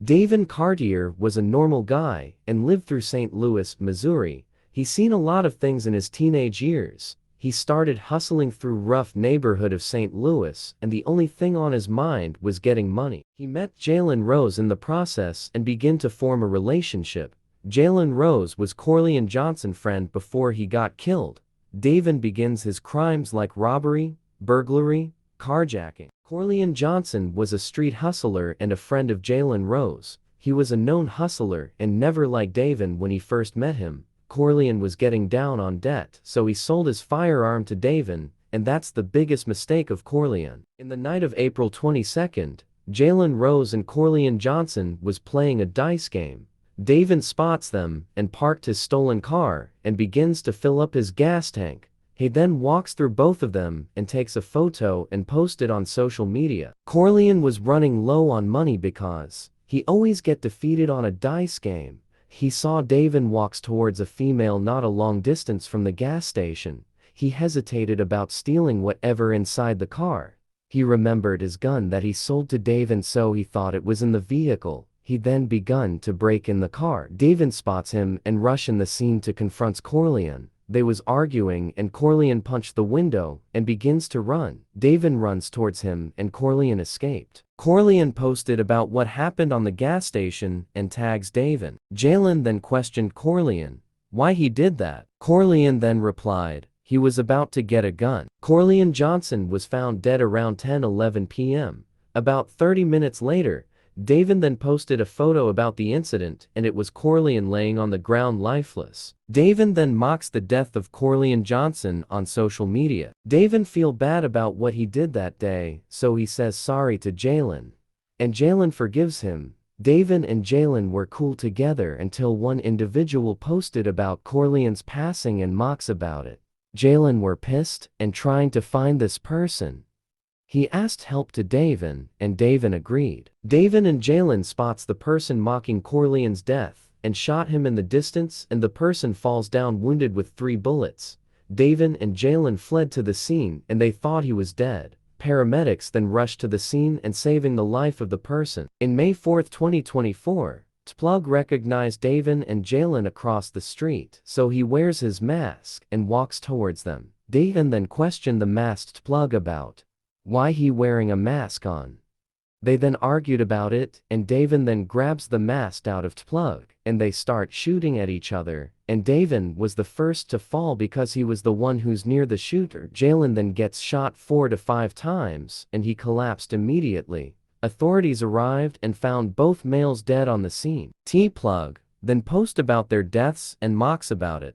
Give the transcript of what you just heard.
Davon Cartier was a normal guy and lived through St. Louis, Missouri. He's seen a lot of things in his teenage years. He started hustling through rough neighborhood of St. Louis, and the only thing on his mind was getting money. He met Jalen Rose in the process and began to form a relationship. Jalen Rose was Corleone Johnson's friend before he got killed. Davon begins his crimes like robbery, burglary, carjacking. Corleone Johnson was a street hustler and a friend of Jalen Rose. He was a known hustler and never liked Davon when he first met him. Corleone was getting down on debt, so he sold his firearm to Davon, and that's the biggest mistake of Corleone. In the night of April 22nd, Jalen Rose and Corleone Johnson was playing a dice game. Davon spots them and parked his stolen car and begins to fill up his gas tank. He then walks through both of them and takes a photo and posts it on social media. Corleone was running low on money because he always get defeated on a dice game. He saw Davon walks towards a female not a long distance from the gas station. He hesitated about stealing whatever inside the car. He remembered his gun that he sold to Davon, so he thought it was in the vehicle. He then begun to break in the car. Davon spots him and rushes in the scene to confront Corleone. They was arguing and Corleone punched the window and begins to run. Davon runs towards him and Corleone escaped. Corleone posted about what happened on the gas station and tags Davon. Jalen then questioned Corleone why he did that. Corleone then replied he was about to get a gun. Corleone Johnson was found dead around 10:11 p.m. About 30 minutes later, Davon then posted a photo about the incident, and it was Corleone laying on the ground lifeless. Davon then mocks the death of Corleone Johnson on social media. Davon feel bad about what he did that day, so he says sorry to Jalen. And Jalen forgives him. Davon and Jalen were cool together until one individual posted about Corleone's passing and mocks about it. Jalen were pissed and trying to find this person. He asked help to Davon, and Davon agreed. Davon and Jalen spots the person mocking Corleone's death and shot him in the distance, and the person falls down wounded with 3 bullets. Davon and Jalen fled to the scene and they thought he was dead. Paramedics then rushed to the scene and saving the life of the person. In May 4, 2024, Tplug recognized Davon and Jalen across the street, so he wears his mask and walks towards them. Davon then questioned the masked Tplug about why he wearing a mask on. They then argued about it, and Davon then grabs the mask out of Tplug, and they start shooting at each other, and Davon was the first to fall because he was the one who's near the shooter. Jalen then gets shot 4 to 5 times, and he collapsed immediately. Authorities arrived and found both males dead on the scene. Tplug then posts about their deaths and mocks about it.